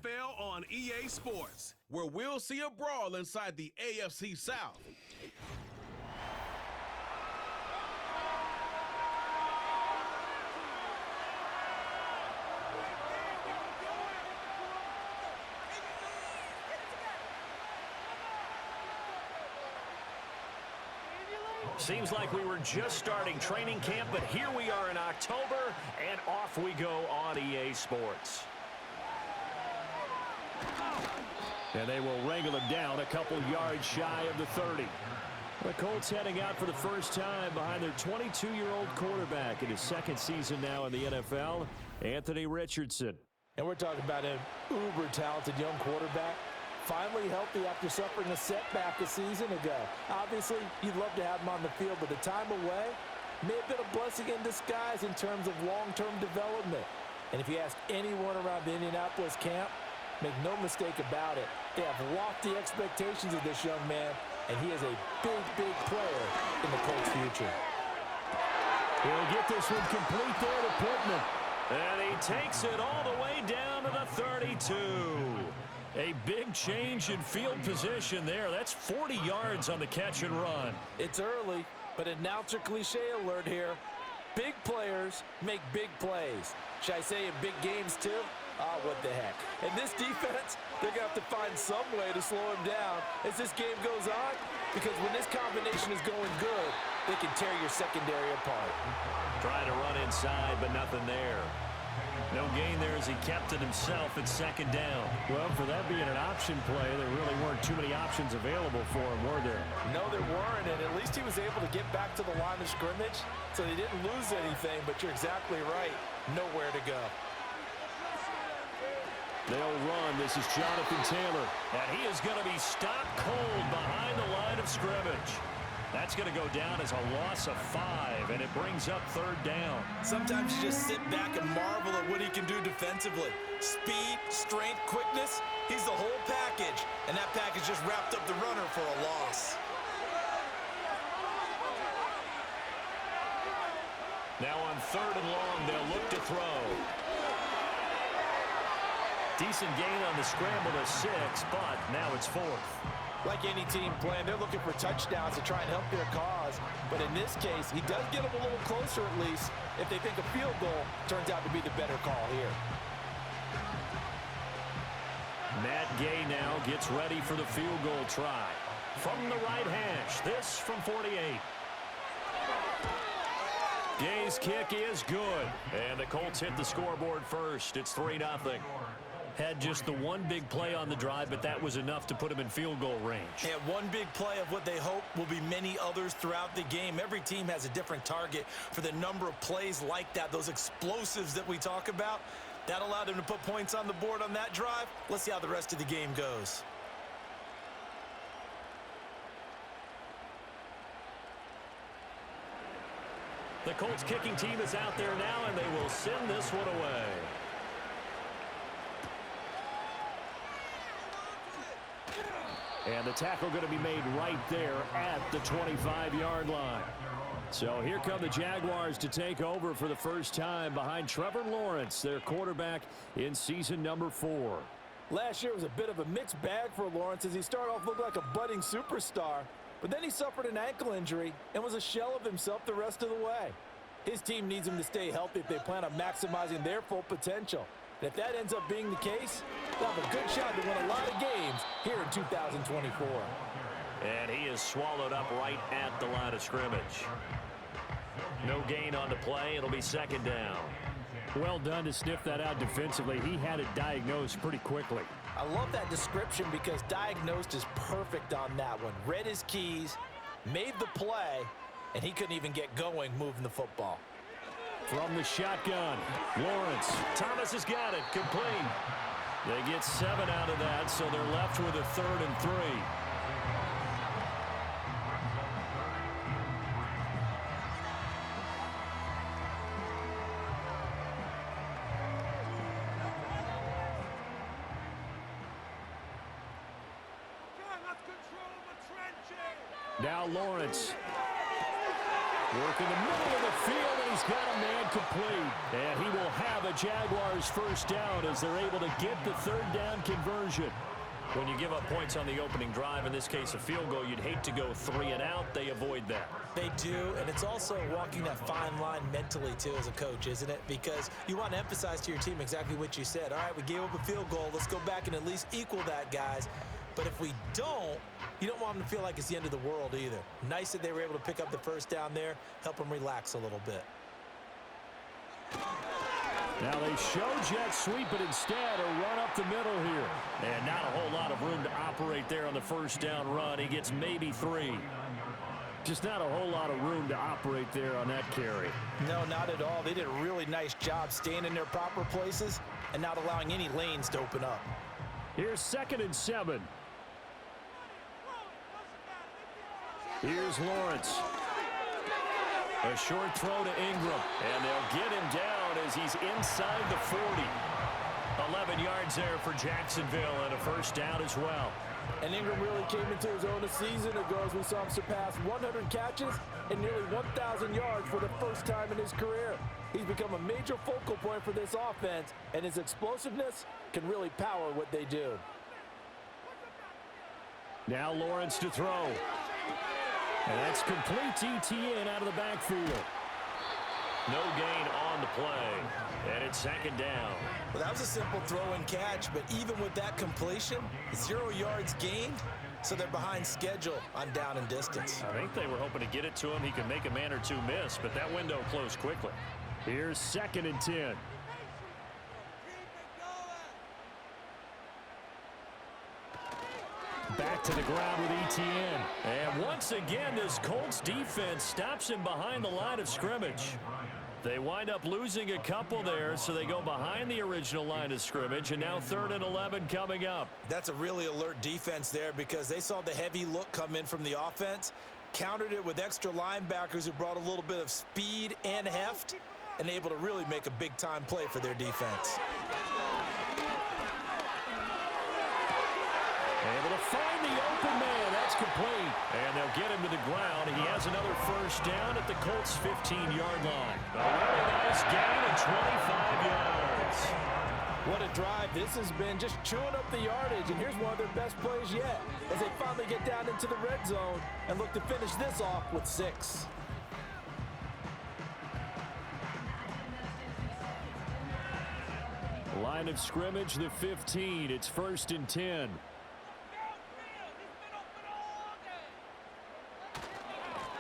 NFL on EA Sports, where we'll see a brawl inside the AFC South. Seems like we were just starting training camp, but here we are in October, and off we go on EA Sports. And they will wrangle him down a couple yards shy of the 30. The Colts heading out for the first time behind their 22-year-old quarterback in his second season now in the NFL, Anthony Richardson. And we're talking about an uber-talented young quarterback. Finally healthy after suffering a setback a season ago. Obviously, you'd love to have him on the field, but the time away may have been a blessing in disguise in terms of long-term development. And if you ask anyone around the Indianapolis camp, make no mistake about it, they have lofty expectations of this young man, and he is a big, big player in the Colts' future. He'll get this one complete there to Pittman. And he takes it all the way down to the 32. A big change in field position there. That's 40 yards on the catch and run. It's early, but announcer cliche alert here. Big players make big plays. Should I say in big games too? What the heck. And this defense, they're going to have to find some way to slow him down as this game goes on, because when this combination is going good, they can tear your secondary apart. Trying to run inside, but nothing there. No gain there as he kept it himself at second down. Well, for that being an option play, there really weren't too many options available for him, were there? No, there weren't, and at least he was able to get back to the line of scrimmage, so he didn't lose anything, but you're exactly right. Nowhere to go. They'll run. This is Jonathan Taylor, and he is going to be stopped cold behind the line of scrimmage. That's going to go down as a loss of 5, and it brings up third down. Sometimes you just sit back and marvel at what he can do defensively. Speed, strength, quickness, he's the whole package, and that package just wrapped up the runner for a loss. Now on third and long, they'll look to throw. Decent gain on the scramble to 6, but now it's 4th. Like any team plan, they're looking for touchdowns to try and help their cause. But in this case, he does get them a little closer at least if they think a field goal turns out to be the better call here. Matt Gay now gets ready for the field goal try. From the right hash, this from 48. Gay's kick is good. And the Colts hit the scoreboard first. It's 3-0. Had just the one big play on the drive, but that was enough to put him in field goal range. Yeah, one big play of what they hope will be many others throughout the game. Every team has a different target for the number of plays like that, those explosives that we talk about. That allowed him to put points on the board on that drive. Let's see how the rest of the game goes. The Colts kicking team is out there now, and they will send this one away. And the tackle going to be made right there at the 25-yard line. So here come the Jaguars to take over for the first time behind Trevor Lawrence, their quarterback in season number 4. Last year was a bit of a mixed bag for Lawrence as he started off looking like a budding superstar, but then he suffered an ankle injury and was a shell of himself the rest of the way. His team needs him to stay healthy if they plan on maximizing their full potential. And if that ends up being the case, they'll have a good shot to win a lot of games here in 2024. And he is swallowed up right at the line of scrimmage. No gain on the play. It'll be second down. Well done to sniff that out defensively. He had it diagnosed pretty quickly. I love that description because diagnosed is perfect on that one. Read his keys, made the play, and he couldn't even get going moving the football. From the shotgun, Lawrence. Thomas has got it. Complete. They get 7 out of that, so they're left with a 3rd and 3. Now Lawrence. Working the middle of the field, and he's got a man complete. And he will have a Jaguars first down as they're able to get the third down conversion. When you give up points on the opening drive, in this case a field goal, you'd hate to go 3 and out. They avoid that. They do, and it's also walking that fine line mentally, too, as a coach, isn't it? Because you want to emphasize to your team exactly what you said. All right, we gave up a field goal. Let's go back and at least equal that, guys. But if we don't, you don't want them to feel like it's the end of the world either. Nice that they were able to pick up the first down there, help them relax a little bit. Now they show jet sweep, but instead a run up the middle here. And not a whole lot of room to operate there on the first down run. He gets maybe 3. Just not a whole lot of room to operate there on that carry. No, not at all. They did a really nice job staying in their proper places and not allowing any lanes to open up. Here's 2nd and 7. Here's Lawrence. A short throw to Ingram. And they'll get him down as he's inside the 40. 11 yards there for Jacksonville and a first down as well. And Ingram really came into his own a season ago as we saw him surpass 100 catches and nearly 1,000 yards for the first time in his career. He's become a major focal point for this offense, and his explosiveness can really power what they do. Now Lawrence to throw. And that's complete to ETN out of the backfield. No gain on the play. And it's 2nd down. Well, that was a simple throw and catch, but even with that completion, 0 yards gained, so they're behind schedule on down and distance. I think they were hoping to get it to him. He could make a man or two miss, but that window closed quickly. Here's 2nd and 10. Back to the ground with ETN. And once again, this Colts defense stops him behind the line of scrimmage. They wind up losing a couple there, so they go behind the original line of scrimmage, and now 3rd and 11 coming up. That's a really alert defense there because they saw the heavy look come in from the offense, countered it with extra linebackers who brought a little bit of speed and heft, and able to really make a big-time play for their defense. Able to find the open man. That's complete. And they'll get him to the ground. He has another first down at the Colts' 15-yard line. A really nice gain of 25 yards. What a drive this has been, just chewing up the yardage. And here's one of their best plays yet as they finally get down into the red zone and look to finish this off with 6. Line of scrimmage, the 15. It's 1st and 10.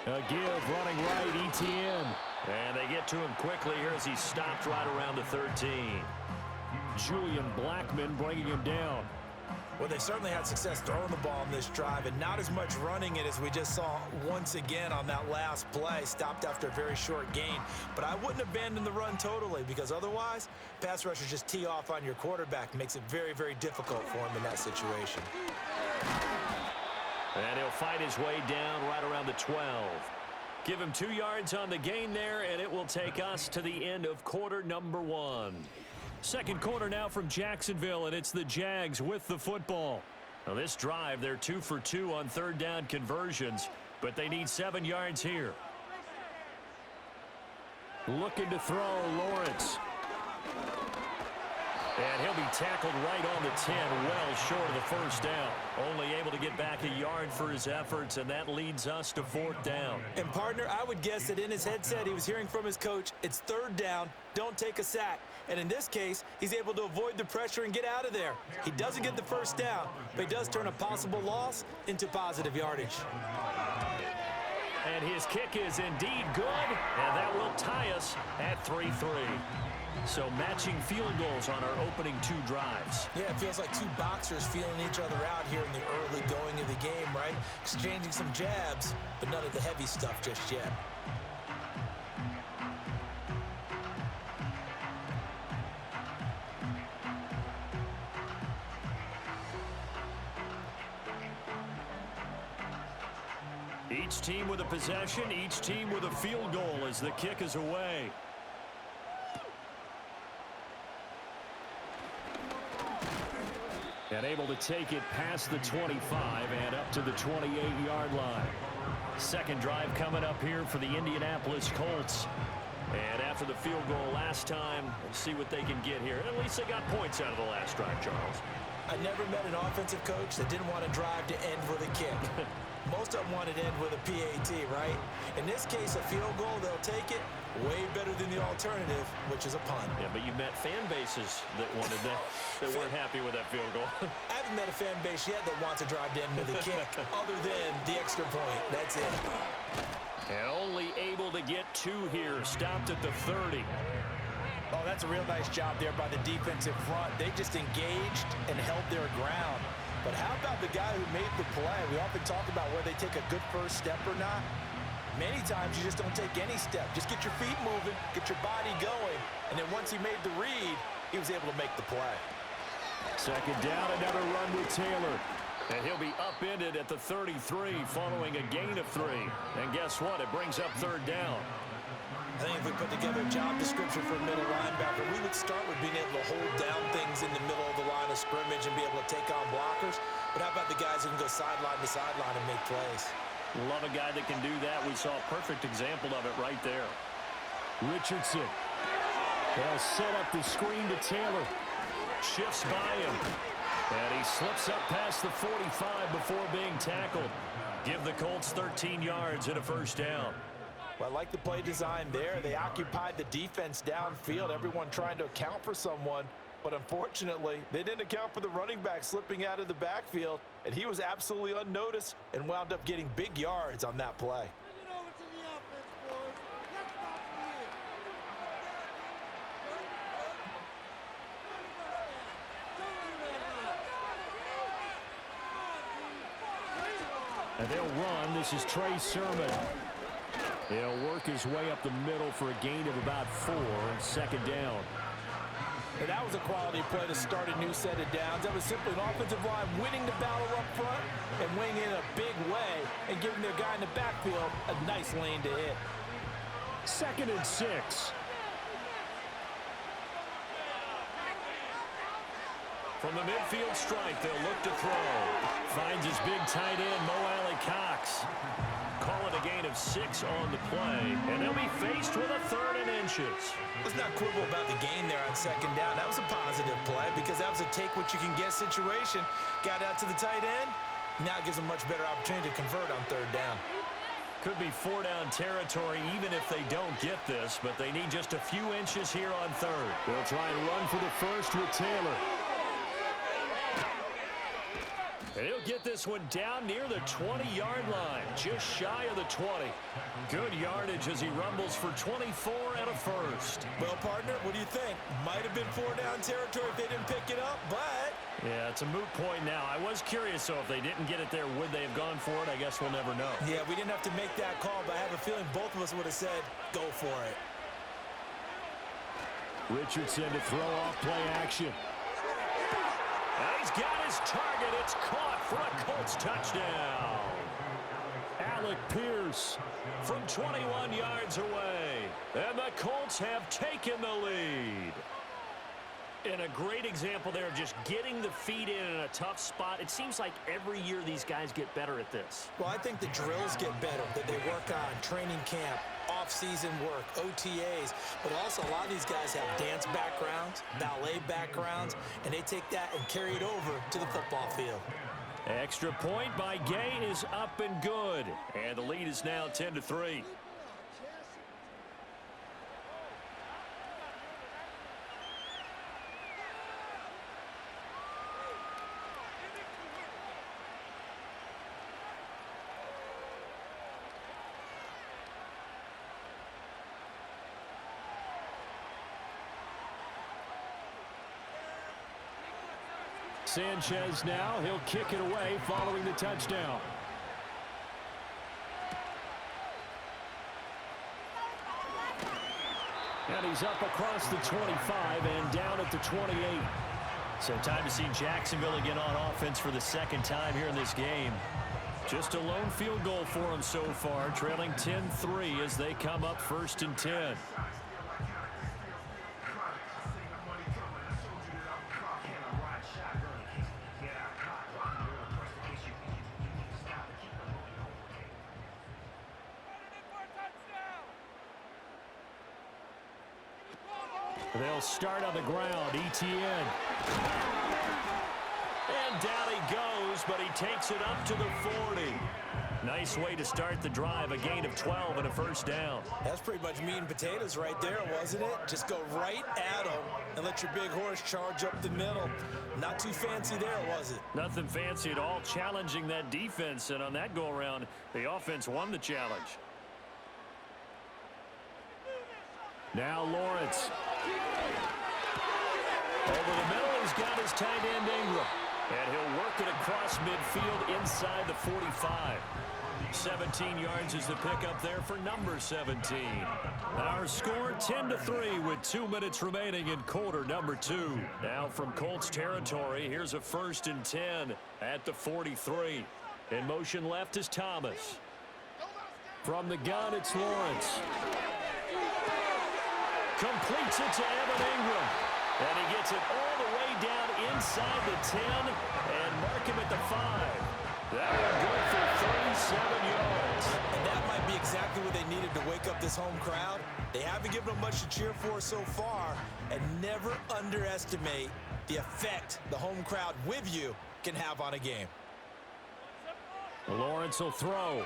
A give running right, ETN. And they get to him quickly here as he stopped right around the 13. Julian Blackman bringing him down. Well, they certainly had success throwing the ball in this drive and not as much running it as we just saw once again on that last play. Stopped after a very short gain. But I wouldn't abandon the run totally because otherwise, pass rushers just tee off on your quarterback. Makes it very, very difficult for him in that situation. And he'll fight his way down right around the 12. Give him 2 yards on the gain there, and it will take us to the end of quarter number 1. Second quarter now from Jacksonville, and it's the Jags with the football. Now this drive, they're 2 for 2 on 3rd down conversions, but they need 7 yards here. Looking to throw, Lawrence. And he'll be tackled right on the 10, well short of the first down. Only able to get back a yard for his efforts, and that leads us to 4th down. And, partner, I would guess that in his headset he was hearing from his coach, it's 3rd down, don't take a sack. And in this case, he's able to avoid the pressure and get out of there. He doesn't get the first down, but he does turn a possible loss into positive yardage. And his kick is indeed good, and that will tie us at 3-3. So matching field goals on our opening 2 drives. Yeah, it feels like 2 boxers feeling each other out here in the early going of the game, right? Exchanging some jabs, but none of the heavy stuff just yet. Each team with a possession, each team with a field goal as the kick is away. And able to take it past the 25 and up to the 28-yard line. Second drive coming up here for the Indianapolis Colts. And after the field goal last time, we'll see what they can get here. At least they got points out of the last drive, Charles. I never met an offensive coach that didn't want to drive to end with a kick. Most of them wanted to end with a PAT, right? In this case, a field goal, they'll take it. Way better than the alternative, which is a punt. Yeah, but you met fan bases that wanted that, that weren't happy with that field goal. I haven't met a fan base yet that wants to drive to end with a kick, other than the extra point. That's it. And only able to get 2 here. Stopped at the 30. Oh, that's a real nice job there by the defensive front. They just engaged and held their ground. But how about the guy who made the play? We often talk about whether they take a good first step or not. Many times you just don't take any step. Just get your feet moving, get your body going, and then once he made the read, he was able to make the play. Second down, another run with Taylor. And he'll be upended at the 33 following a gain of 3. And guess what? It brings up third down. I think if we put together a job description for a middle linebacker, we would start with being able to hold down things in the middle of the line of scrimmage and be able to take on blockers. But how about the guys who can go sideline to sideline and make plays? Love a guy that can do that. We saw a perfect example of it right there. Richardson. They'll set up the screen to Taylor. Shifts by him. And he slips up past the 45 before being tackled. Give the Colts 13 yards and a first down. Well, I like the play design there. They occupied the defense downfield, everyone trying to account for someone. But unfortunately, they didn't account for the running back slipping out of the backfield, and he was absolutely unnoticed and wound up getting big yards on that play. And they'll run. This is Trey Sermon. He'll work his way up the middle for a gain of about 4 and second down. And that was a quality play to start a new set of downs. That was simply an offensive line winning the battle up front and winning in a big way and giving their guy in the backfield a nice lane to hit. Second and 6. From the midfield strike, they'll look to throw. Finds his big tight end, Mo Alley-Cox. Call it a gain of 6 on the play, and they'll be faced with a 3rd and inches. Let's not quibble about the gain there on second down. That was a positive play because that was a take-what-you-can-get situation. Got out to the tight end. Now it gives them much better opportunity to convert on 3rd down. Could be 4-down territory even if they don't get this, but they need just a few inches here on 3rd. They'll try and run for the first with Taylor. And he'll get this one down near the 20-yard line, just shy of the 20. Good yardage as he rumbles for 24 and a first. Well, partner, what do you think? Might have been 4-down territory if they didn't pick it up, but... Yeah, it's a moot point now. I was curious, so if they didn't get it there, would they have gone for it? I guess we'll never know. Yeah, we didn't have to make that call, but I have a feeling both of us would have said, go for it. Richardson to throw off play action. And he's got his target. It's caught for a Colts touchdown. Alec Pierce from 21 yards away. And the Colts have taken the lead. And a great example there of just getting the feet in a tough spot. It seems like every year these guys get better at this. Well, I think the drills get better that they work on, training camp, off-season work, OTAs. But also a lot of these guys have dance backgrounds, ballet backgrounds, and they take that and carry it over to the football field. Extra point by Gay is up and good. And the lead is now 10-3. Sanchez now, he'll kick it away following the touchdown. And he's up across the 25 and down at the 28. So time to see Jacksonville again on offense for the second time here in this game. Just a lone field goal for them so far, trailing 10-3 as they come up 1st and 10. They'll start on the ground. ETN. And down he goes, but he takes it up to the 40. Nice way to start the drive, a gain of 12 and a first down. That's pretty much meat and potatoes right there, wasn't it? Just go right at them and let your big horse charge up the middle. Not too fancy there, was it? Nothing fancy at all, challenging that defense, and on that go-around, the offense won the challenge. Now Lawrence. Over the middle, he's got his tight end Ingram. And he'll work it across midfield inside the 45. 17 yards is the pickup there for number 17. Our score 10-3 with 2 minutes remaining in quarter number 2. Now from Colts territory, here's a 1st and 10 at the 43. In motion left is Thomas. From the gun, it's Lawrence. Completes it to Evan Ingram. And he gets it all the way down inside the 10 and mark him at the 5. That will go for 37 yards. And that might be exactly what they needed to wake up this home crowd. They haven't given them much to cheer for so far, and never underestimate the effect the home crowd with you can have on a game. Lawrence will throw.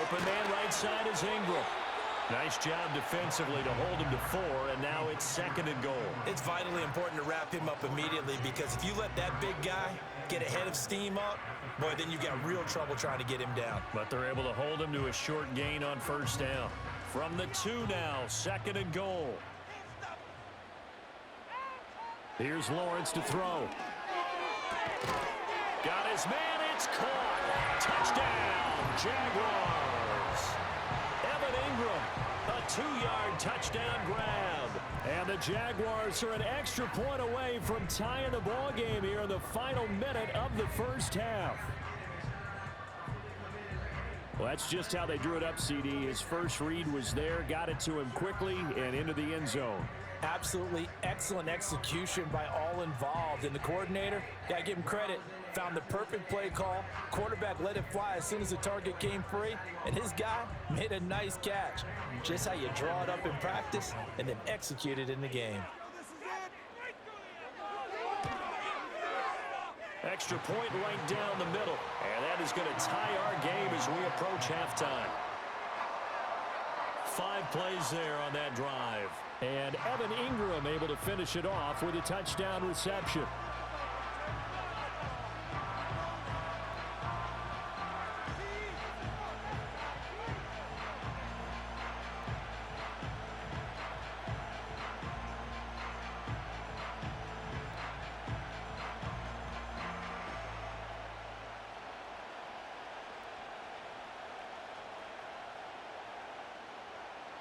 Open man right side is Ingram. Nice job defensively to hold him to 4, and now it's 2nd and goal. It's vitally important to wrap him up immediately, because if you let that big guy get a head of steam up, boy, then you've got real trouble trying to get him down. But they're able to hold him to a short gain on 1st down. From the 2 now, 2nd and goal. Here's Lawrence to throw. Got his man, it's caught. Touchdown, Jaguars. Evan Ingram, a 2-yard touchdown grab. And the Jaguars are an extra point away from tying the ball game here in the final minute of the 1st half. Well, that's just how they drew it up, CD. His first read was there, got it to him quickly and into the end zone. Absolutely excellent execution by all involved. And the coordinator, got to give him credit, found the perfect play call. Quarterback let it fly as soon as the target came free, and his guy made a nice catch. Just how you draw it up in practice and then execute it in the game. Extra point right down the middle, and that is going to tie our game as we approach halftime. 5 plays there on that drive. And Evan Ingram able to finish it off with a touchdown reception.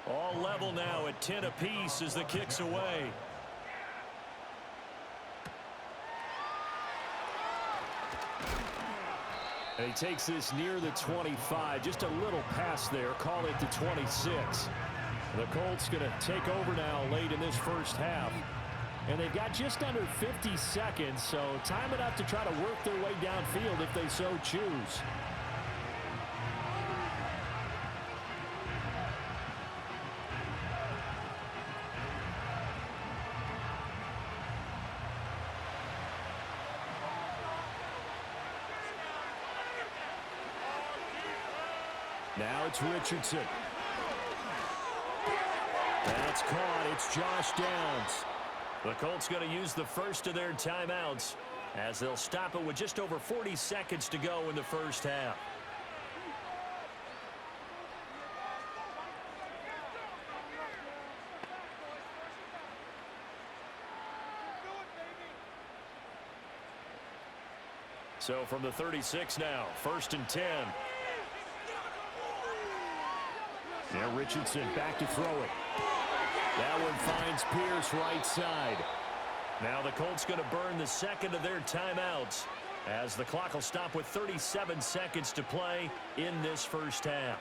All level now at 10 apiece as the kick's away. And he takes this near the 25. Just a little pass there. Call it the 26. The Colts going to take over now late in this 1st half. And they've got just under 50 seconds, so time enough to try to work their way downfield if they so choose. Now it's Richardson. That's caught. It's Josh Downs. The Colts going to use the first of their timeouts as they'll stop it with just over 40 seconds to go in the 1st half. So from the 36 now, 1st and 10. Now Richardson back to throw it. That one finds Pierce right side. Now the Colts going to burn the 2nd of their timeouts as the clock will stop with 37 seconds to play in this 1st half.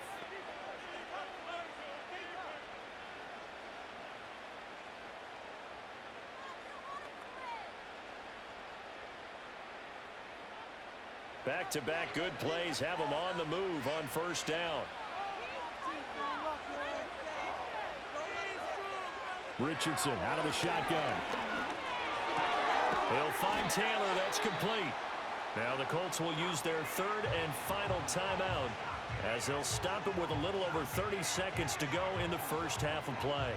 Back-to-back good plays have them on the move on 1st down. Richardson out of the shotgun. He'll find Taylor. That's complete. Now the Colts will use their third and final timeout as they'll stop it with a little over 30 seconds to go in the first half of play.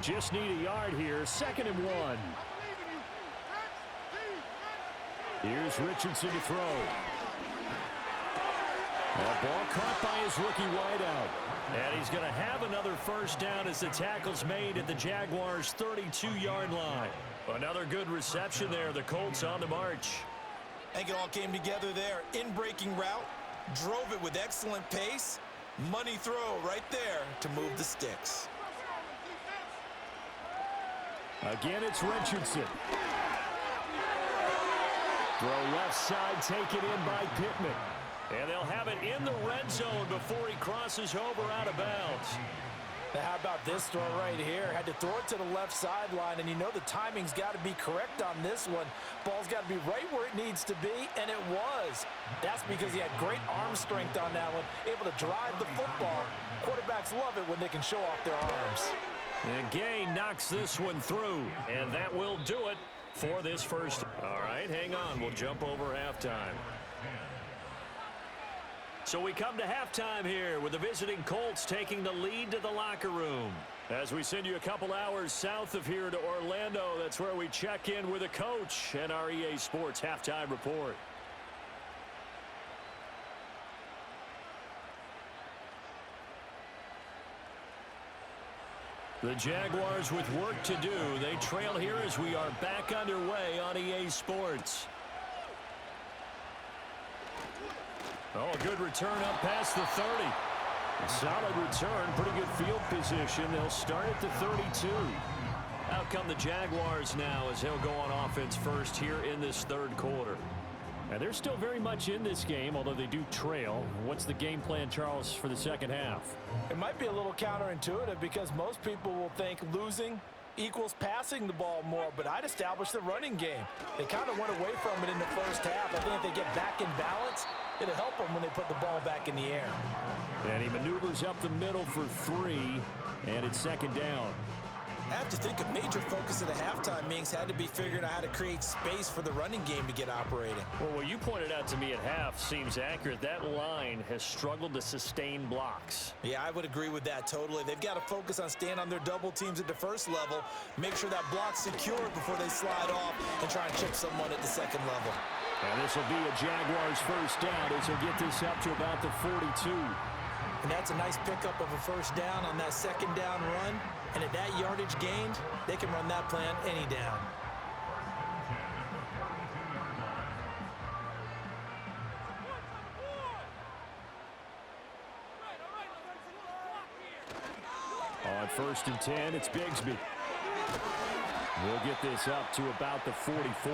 Just need a yard here. 2nd and 1. Here's Richardson to throw. A ball caught by his rookie wideout. And he's going to have another first down as the tackle's made at the Jaguars' 32-yard line. Another good reception there. The Colts on the march. I think it all came together there. In-breaking route, drove it with excellent pace. Money throw right there to move the sticks. Again, it's Richardson. Throw left side, taken in by Pittman. And they'll have it in the red zone before he crosses over out of bounds. Now, how about this throw right here? Had to throw it to the left sideline, and you know the timing's got to be correct on this one. Ball's got to be right where it needs to be, and it was. That's because he had great arm strength on that one, able to drive the football. Quarterbacks love it when they can show off their arms. And Gay knocks this one through, and that will do it for this first. All right, hang on. We'll jump over halftime. So we come to halftime here with the visiting Colts taking the lead to the locker room. As we send you a couple hours south of here to Orlando, that's where we check in with the coach and our EA Sports halftime report. The Jaguars with work to do. They trail here as we are back underway on EA Sports. Oh, a good return up past the 30. A solid return, pretty good field position. They'll start at the 32. Out come the Jaguars now as they'll go on offense first here in this third quarter. And they're still very much in this game, although they do trail. What's the game plan, Charles, for the second half? It might be a little counterintuitive because most people will think losing equals passing the ball more, but I'd establish the running game. They kind of went away from it in the first half. I think if they get back in balance, it'll help them when they put the ball back in the air. And he maneuvers up the middle for 3, and it's 2nd down. I have to think a major focus of the halftime meetings had to be figuring out how to create space for the running game to get operating. Well, what you pointed out to me at half seems accurate. That line has struggled to sustain blocks. Yeah, I would agree with that totally. They've got to focus on staying on their double teams at the first level, make sure that block's secure before they slide off and try and chip someone at the second level. And this will be a Jaguars first down as they'll get this up to about the 42. And that's a nice pickup of a first down on that second down run. And at that yardage gained, they can run that plan any down. On 1st and 10, it's Bigsby. We'll get this up to about the 44.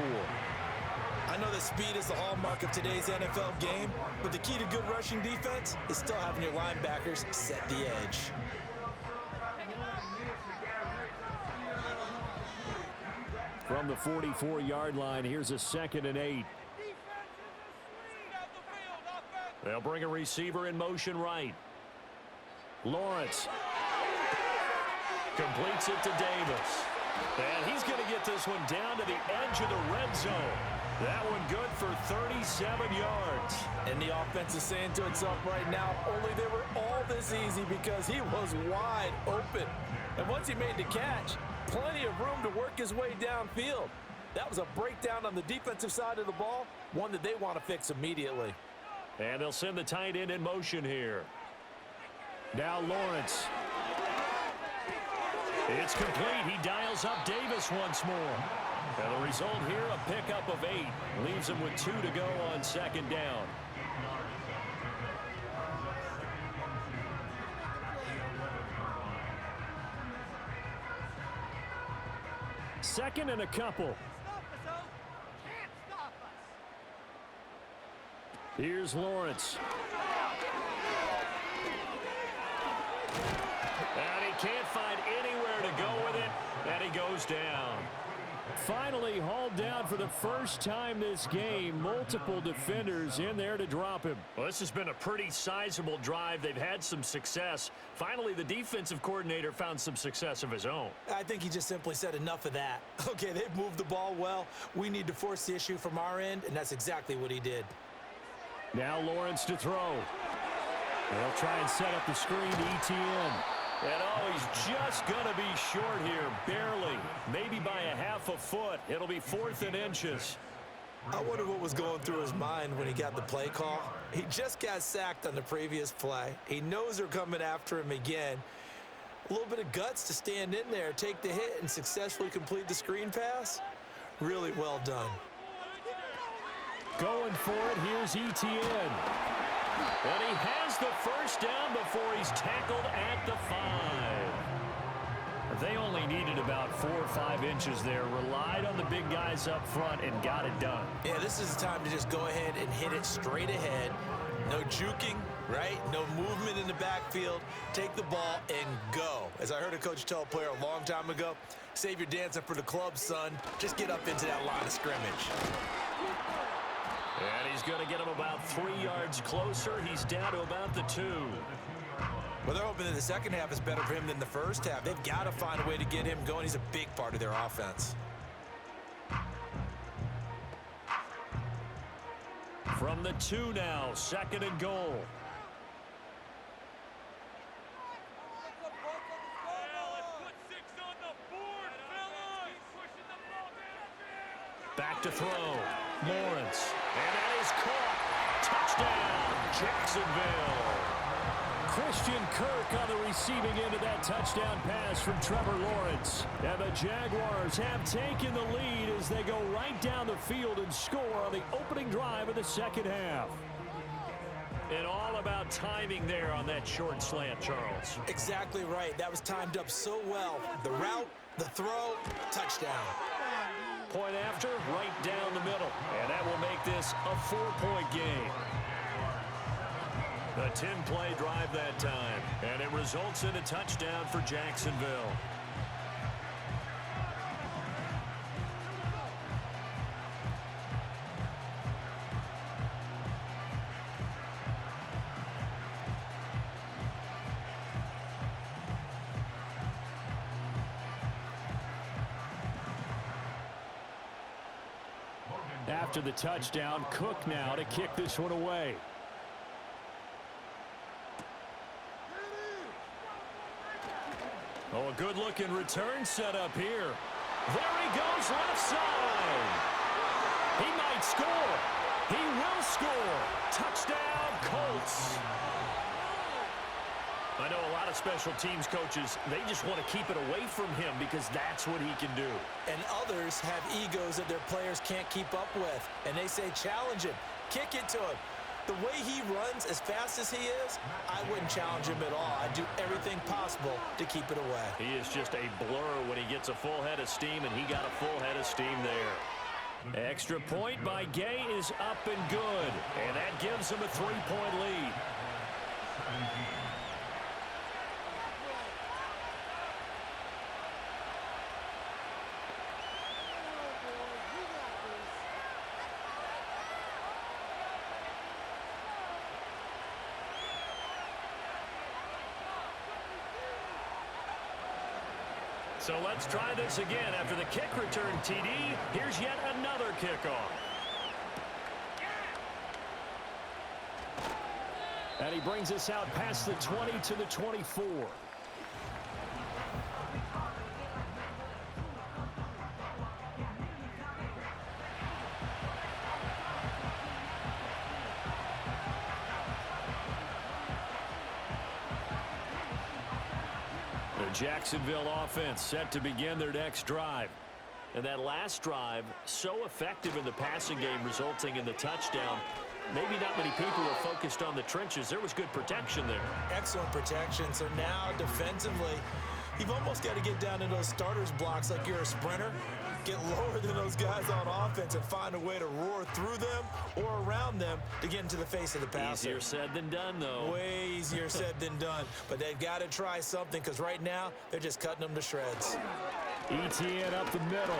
I know that speed is the hallmark of today's NFL game, but the key to good rushing defense is still having your linebackers set the edge. From the 44-yard line, here's a 2nd and 8. They'll bring a receiver in motion right. Lawrence. Completes it to Davis. And he's going to get this one down to the edge of the red zone. That one good for 37 yards. And the offense is saying to itself right now, only they were all this easy because he was wide open. And once he made the catch, plenty of room to work his way downfield. That was a breakdown on the defensive side of the ball, one that they want to fix immediately. And they'll send the tight end in motion here. Now Lawrence. It's complete. He dials up Davis once more. And the result here, a pickup of 8. Leaves him with 2 to go on 2nd down. Second and a couple. Here's Lawrence. And he can't find anywhere to go with it, and he goes down. finally hauled down for the first time this game. Multiple defenders in there to drop him. Well, this has been a pretty sizable drive. They've had some success. Finally, the defensive coordinator found some success of his own. I think he just simply said enough of that. Okay, they've moved the ball well. We need to force the issue from our end, and that's exactly what he did. Now Lawrence to throw. They'll try and set up the screen to ETN. And oh, he's just going to be short here, barely. Maybe by a half a foot. It'll be 4th and inches. I wonder what was going through his mind when he got the play call. He just got sacked on the previous play. He knows they're coming after him again. A little bit of guts to stand in there, take the hit, and successfully complete the screen pass. Really well done. Going for it, here's ETN. And he has the first down before he's tackled at the 5. They only needed about 4 or 5 inches there. Relied on the big guys up front and got it done. Yeah, this is the time to just go ahead and hit it straight ahead. No juking, right? No movement in the backfield. Take the ball and go. As I heard a coach tell a player a long time ago, save your dancing for the club, son. Just get up into that line of scrimmage. And he's going to get him about 3 yards closer. He's down to about the 2. Well, they're hoping that the second half is better for him than the first half. They've got to find a way to get him going. He's a big part of their offense. From the 2 now, 2nd and goal. Back to throw. Lawrence. And that is caught. Touchdown, Jacksonville. Christian Kirk on the receiving end of that touchdown pass from Trevor Lawrence. And the Jaguars have taken the lead as they go right down the field and score on the opening drive of the second half. And all about timing there on that short slant, Charles. Exactly right. That was timed up so well. The route, the throw, touchdown. Point after, right down the middle. And that will make this a 4-point game. A 10-play drive that time. And it results in a touchdown for Jacksonville. After the touchdown, Cook now to kick this one away. Oh, a good-looking return set up here. There he goes, left side. He might score. He will score. Touchdown, Colts. I know a lot of special teams coaches, they just want to keep it away from him because that's what he can do. And others have egos that their players can't keep up with. And they say, challenge him. Kick it to him. The way he runs as fast as he is, I wouldn't challenge him at all. I'd do everything possible to keep it away. He is just a blur when he gets a full head of steam, and he got a full head of steam there. Extra point by Gay is up and good. And that gives him a 3-point lead. So let's try this again. After the kick return TD, here's yet another kickoff. And he brings us out past the 20 to the 24. Jacksonville offense set to begin their next drive. And that last drive, so effective in the passing game, resulting in the touchdown. Maybe not many people were focused on the trenches. There was good protection there. Excellent protection. So now defensively, you've almost got to get down to those starters blocks like you're a sprinter. Get lower than those guys on offense and find a way to roar through them or around them to get into the face of the passer. Easier said than done, though. Way easier said than done. But they've got to try something because right now they're just cutting them to shreds. ETN up the middle.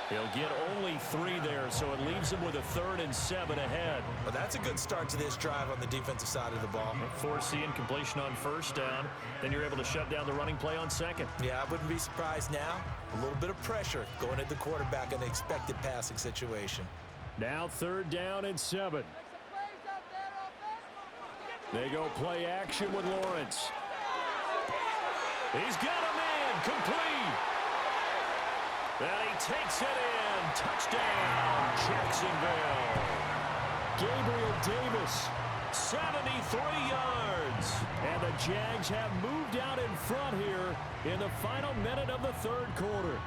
He'll get only 3 there, so it leaves him with a 3rd and 7 ahead. Well, that's a good start to this drive on the defensive side of the ball. Foreseeing completion on 1st down. Then you're able to shut down the running play on 2nd. Yeah, I wouldn't be surprised now. A little bit of pressure going at the quarterback in the expected passing situation. Now 3rd down and 7. They go play action with Lawrence. He's got a man complete. And he takes it in. Touchdown, Jacksonville. Gabriel Davis. 73 yards. And the Jags have moved out in front here in the final minute of the 3rd quarter.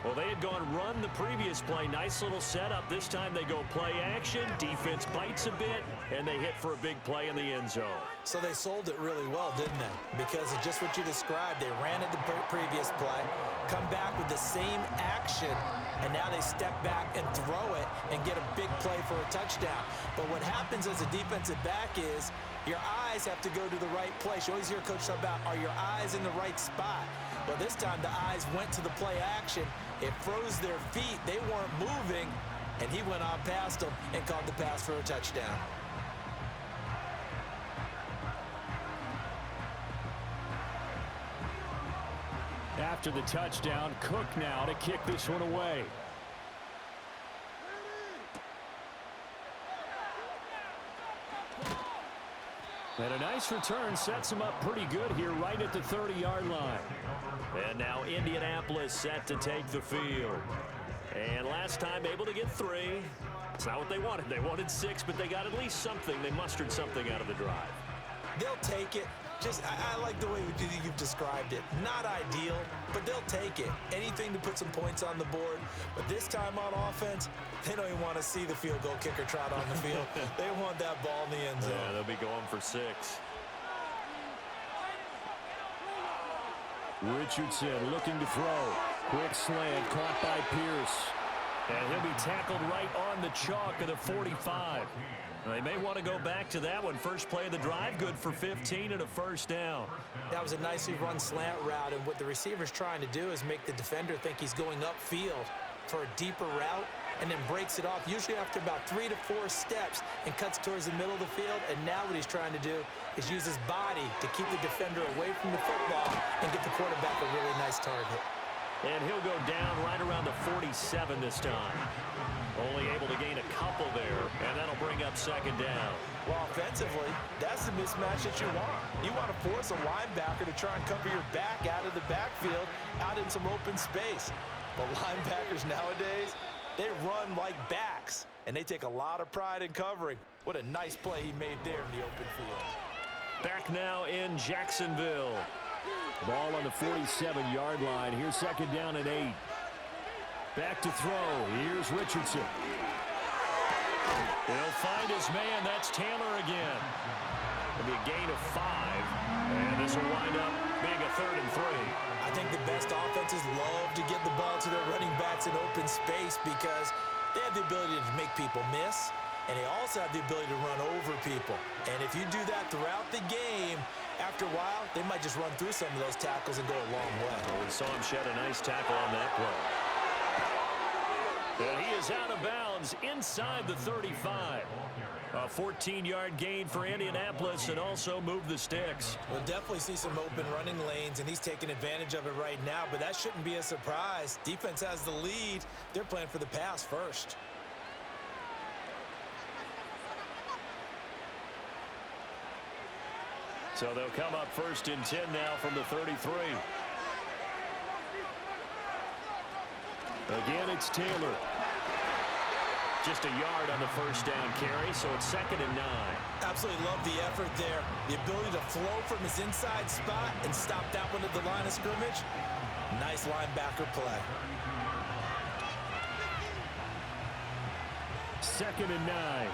Well, they had gone run the previous play. Nice little setup. This time they go play action. Defense bites a bit, and they hit for a big play in the end zone. So they sold it really well, didn't they? Because of just what you described. They ran it the previous play, come back with the same action, and now they step back and throw it and get a big play for a touchdown. But what happens as a defensive back is your eyes have to go to the right place. You always hear Coach talk about, are your eyes in the right spot? Well, this time the eyes went to the play action. It froze their feet. They weren't moving, and he went on past them and caught the pass for a touchdown. After the touchdown, Cook now to kick this one away. And a nice return sets him up pretty good here right at the 30-yard line. And now Indianapolis set to take the field. And last time able to get 3. It's not what they wanted. They wanted 6, but they got at least something. They mustered something out of the drive. They'll take it. I like the way you've described it. Not ideal, but they'll take it. Anything to put some points on the board. But this time on offense, they don't even want to see the field goal kicker trot on the field. They want that ball in the end zone. Yeah, they'll be going for 6. Richardson looking to throw. Quick slant caught by Pierce. And he'll be tackled right on the chalk of the 45. They may want to go back to that one. First play of the drive, good for 15 and a 1st down. That was a nicely run slant route, and what the receiver's trying to do is make the defender think he's going upfield for a deeper route and then breaks it off, usually after about 3 to 4 steps, and cuts towards the middle of the field. And now what he's trying to do is use his body to keep the defender away from the football and get the quarterback a really nice target. And he'll go down right around the 47 this time. Only able to gain a couple there, and that'll bring up 2nd down. Well, offensively, that's the mismatch that you want. You want to force a linebacker to try and cover your back out of the backfield, out in some open space. But linebackers nowadays, they run like backs, and they take a lot of pride in covering. What a nice play he made there in the open field. Back now in Jacksonville. Ball on the 47-yard line. Here's 2nd down and 8. Back to throw. Here's Richardson. He'll find his man. That's Taylor again. It'll be a gain of 5. And this will wind up being a 3rd and 3. I think the best offenses love to get the ball to their running backs in open space because they have the ability to make people miss, and they also have the ability to run over people. And if you do that throughout the game, after a while, they might just run through some of those tackles and go a long way. We saw him shed a nice tackle on that play. And he is out of bounds inside the 35. A 14-yard gain for Indianapolis and also move the sticks. We'll definitely see some open running lanes, and he's taking advantage of it right now, but that shouldn't be a surprise. Defense has the lead. They're playing for the pass first. So they'll come up 1st and 10 now from the 33. Again, it's Taylor. Just a yard on the 1st down carry, so it's 2nd and 9. Absolutely love the effort there. The ability to flow from his inside spot and stop that one at the line of scrimmage. Nice linebacker play. 2nd and 9.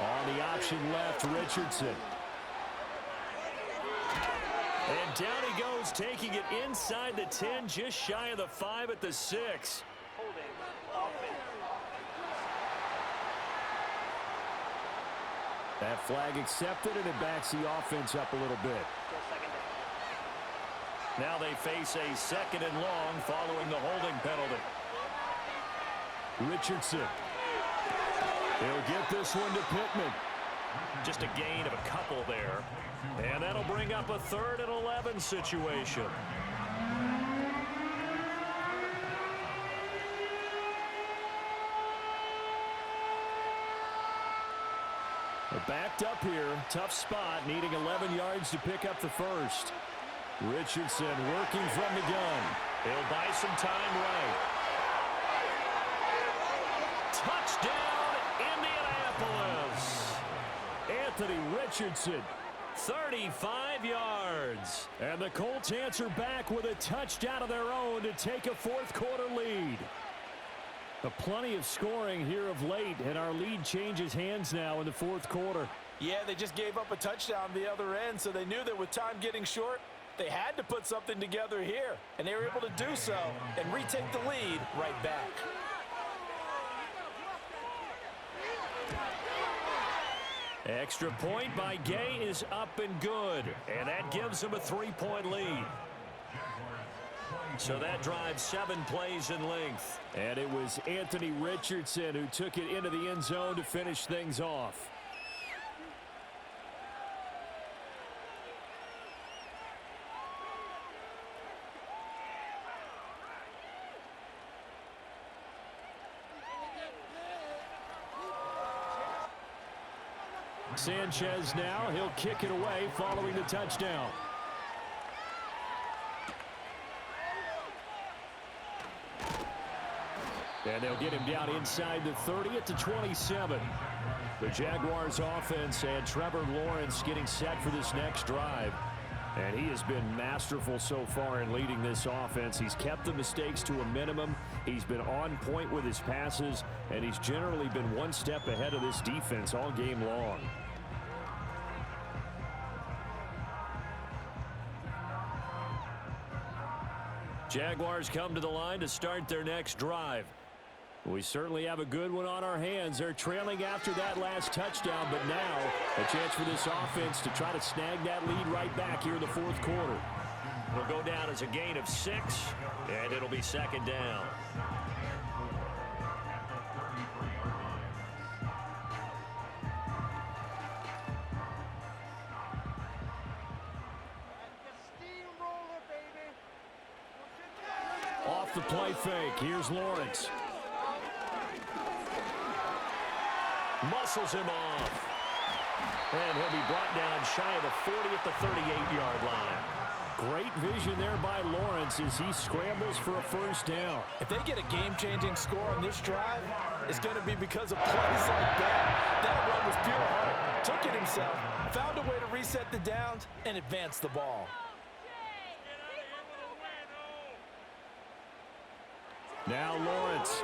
On the option left, Richardson. And down he goes, taking it inside the 10, just shy of the 5 at the 6. That flag accepted, and it backs the offense up a little bit. Now they face a 2nd and long following the holding penalty. Richardson. He'll get this one to Pittman. Just a gain of a couple there. And that'll bring up a 3rd and 11 situation. They're backed up here. Tough spot, needing 11 yards to pick up the first. Richardson working from the gun. He'll buy some time right. Touchdown, Indianapolis. Anthony Richardson. 35 yards. And the Colts answer back with a touchdown of their own to take a 4th quarter lead. Plenty of scoring here of late, and our lead changes hands now in the 4th quarter. Yeah, they just gave up a touchdown on the other end, so they knew that with time getting short, they had to put something together here, and they were able to do so and retake the lead right back. Extra point by Gay is up and good, and that gives them a 3-point lead. So that drives 7 plays in length. And it was Anthony Richardson who took it into the end zone to finish things off. Sanchez now, he'll kick it away following the touchdown. And they'll get him down inside the 30 at the 27. The Jaguars offense and Trevor Lawrence getting set for this next drive. And he has been masterful so far in leading this offense. He's kept the mistakes to a minimum. He's been on point with his passes, and he's generally been one step ahead of this defense all game long. Jaguars come to the line to start their next drive. We certainly have a good one on our hands. They're trailing after that last touchdown, but now a chance for this offense to try to snag that lead right back here in the 4th quarter. It'll go down as a gain of 6, and it'll be 2nd down. Off the play fake, here's Lawrence. Muscles him off. And he'll be brought down shy of the 40 at the 38-yard line. Great vision there by Lawrence as he scrambles for a first down. If they get a game-changing score on this drive, it's going to be because of plays like that. That run was pure heart. Took it himself, found a way to reset the downs, and advance the ball. Now Lawrence.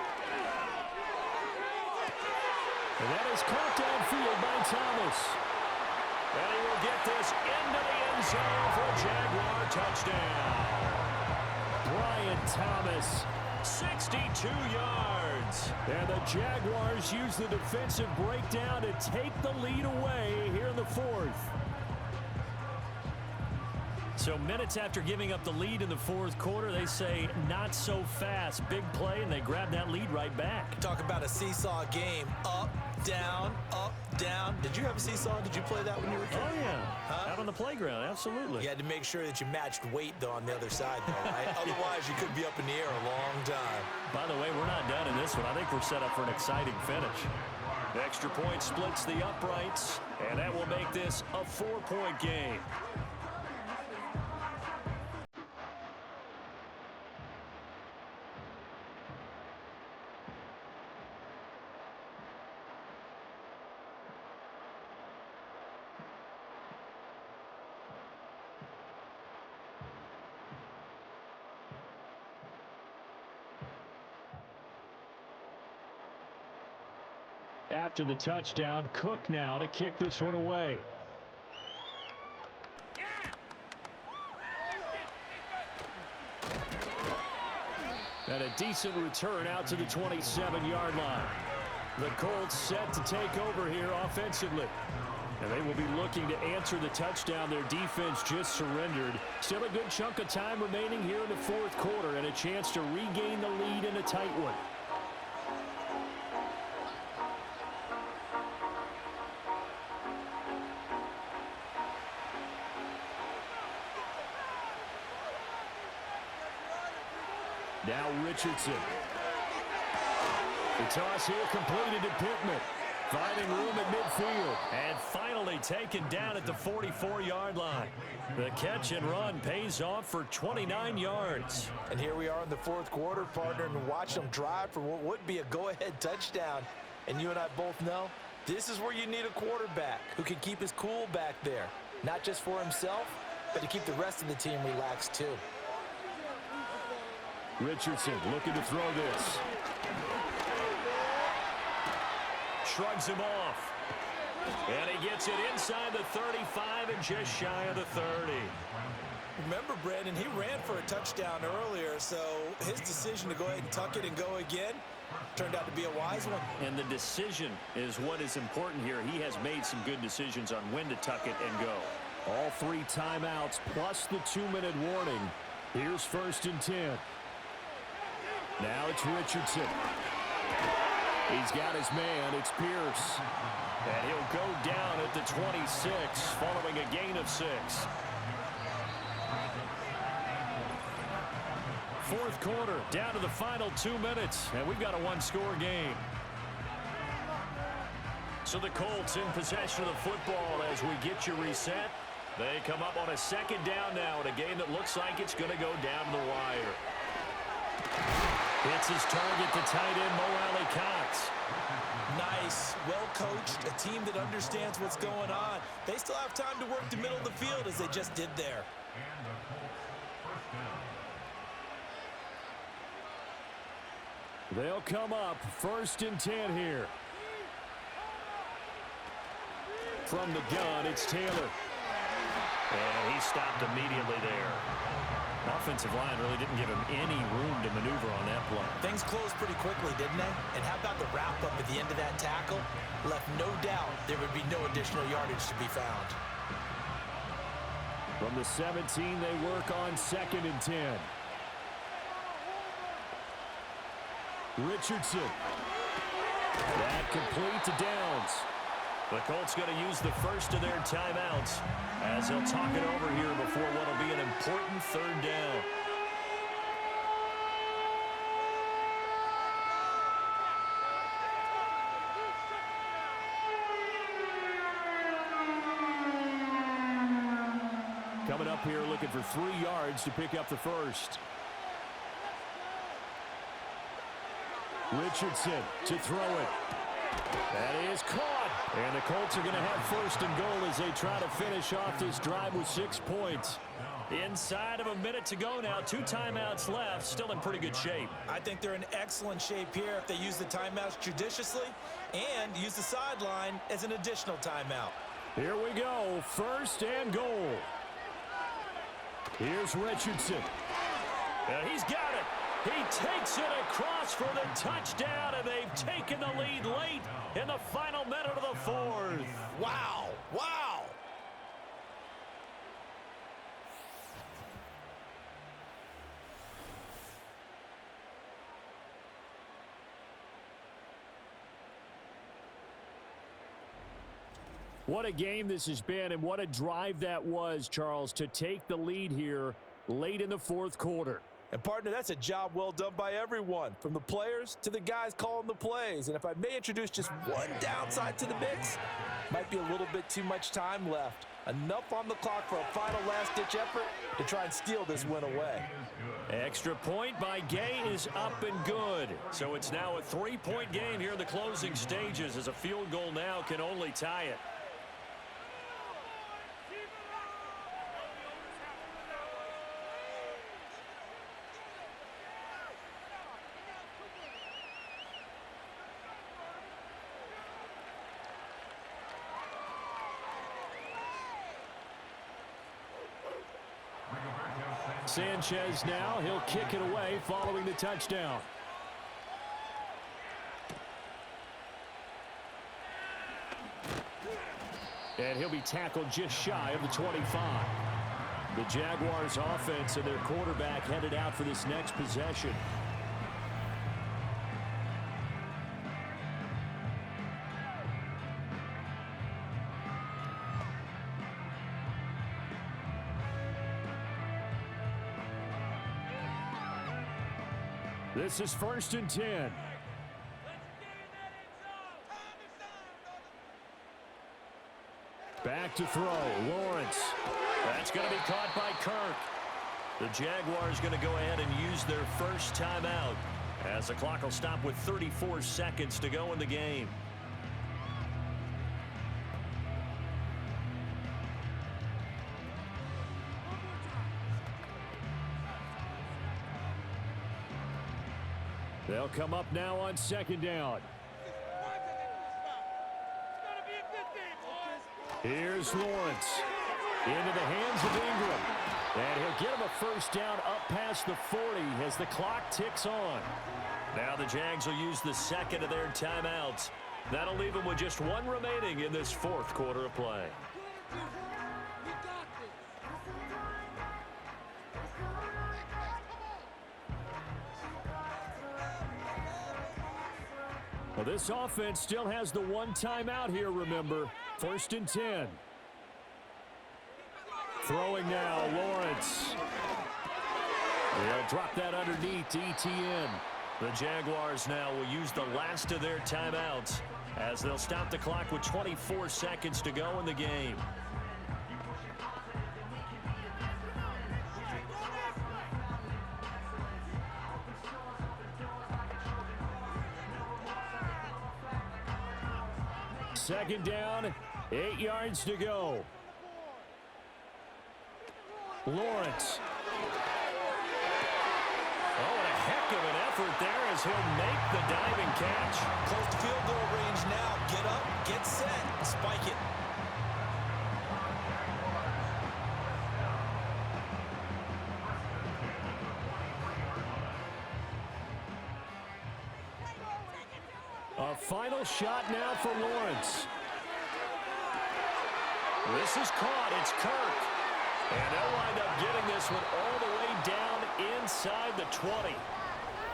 And that is caught downfield by Thomas. And he will get this into the end zone for a Jaguar touchdown. Brian Thomas. 62 yards. And the Jaguars use the defensive breakdown to take the lead away here in the 4th. So minutes after giving up the lead in the 4th quarter, they say not so fast. Big play, and they grab that lead right back. Talk about a seesaw game. Up, down, up, down. Did you have a seesaw? Did you play that when you were a kid? Oh, yeah. Huh? Out on the playground, absolutely. You had to make sure that you matched weight, though, on the other side, though, right? Otherwise, you could be up in the air a long time. By the way, we're not done in this one. I think we're set up for an exciting finish. The extra point splits the uprights, and that will make this a 4-point game. After the touchdown, Cook now to kick this one away. And a decent return out to the 27-yard line. The Colts set to take over here offensively. And they will be looking to answer the touchdown their defense just surrendered. Still a good chunk of time remaining here in the fourth quarter and a chance to regain the lead in a tight one. Now Richardson. The toss here completed to Pittman. Finding room at midfield. And finally taken down at the 44-yard line. The catch and run pays off for 29 yards. And here we are in the fourth quarter, partner, and watch them drive for what would be a go-ahead touchdown. And you and I both know this is where you need a quarterback who can keep his cool back there. Not just for himself, but to keep the rest of the team relaxed too. Richardson looking to throw this. Shrugs him off. And he gets it inside the 35 and just shy of the 30. Remember, Brandon, he ran for a touchdown earlier, so his decision to go ahead and tuck it and go again turned out to be a wise one. And the decision is what is important here. He has made some good decisions on when to tuck it and go. All 3 timeouts plus the 2-minute warning. Here's 1st and 10. Now it's Richardson. He's got his man. It's Pierce. And he'll go down at the 26 following a gain of 6. Fourth quarter, down to the final 2 minutes, and we've got a 1-score game. So the Colts in possession of the football as we get you reset. They come up on a 2nd down now in a game that looks like it's going to go down to the wire. Hits his target, the tight end, Mo Alley-Cox. Nice, well-coached, a team that understands what's going on. They still have time to work the middle of the field as they just did there. They'll come up 1st and 10 here. From the gun, it's Taylor. And he stopped immediately there. Offensive line really didn't give him any room to maneuver on that play. Things closed pretty quickly, didn't they? And how about the wrap-up at the end of that tackle? Left no doubt there would be no additional yardage to be found. From the 17, they work on 2nd and 10. Richardson. That complete to Downs. The Colts going to use the first of their timeouts as they'll talk it over here before what will be an important 3rd down. Coming up here looking for 3 yards to pick up the first. Richardson to throw it. That is caught. And the Colts are going to have 1st and goal as they try to finish off this drive with 6 points. Inside of a minute to go now. 2 timeouts left. Still in pretty good shape. I think they're in excellent shape here if they use the timeouts judiciously and use the sideline as an additional timeout. Here we go. 1st and goal. Here's Richardson. And he's got it. He takes it across for the touchdown, and they've taken the lead late in the final minute of the 4th. Wow. Wow. What a game this has been, and what a drive that was, Charles, to take the lead here late in the 4th quarter. And, partner, that's a job well done by everyone, from the players to the guys calling the plays. And if I may introduce just one downside to the mix, might be a little bit too much time left. Enough on the clock for a final last-ditch effort to try and steal this win away. Extra point by Gay is up and good. So it's now a 3-point game here in the closing stages as a field goal now can only tie it. Sanchez now, he'll kick it away following the touchdown. And he'll be tackled just shy of the 25. The Jaguars offense and their quarterback headed out for this next possession. This is 1st and 10. Back to throw, Lawrence. That's going to be caught by Kirk. The Jaguars going to go ahead and use their first timeout as the clock will stop with 34 seconds to go in the game. They'll come up now on 2nd down. Here's Lawrence. Into the hands of Ingram. And he'll get him a first down up past the 40 as the clock ticks on. Now the Jags will use the second of their timeouts. That'll leave them with just one remaining in this 4th quarter of play. Well, this offense still has the one timeout here, remember. 1st and 10. Throwing now, Lawrence. They'll drop that underneath to ETN. The Jaguars now will use the last of their timeouts as they'll stop the clock with 24 seconds to go in the game. Second down, 8 yards to go. Lawrence. Oh, and a heck of an effort there as he'll make the diving catch. Close to field goal range now. Get up, get set, spike it. A final shot now for Lawrence. This is caught. It's Kirk. And they'll wind up getting this one all the way down inside the 20.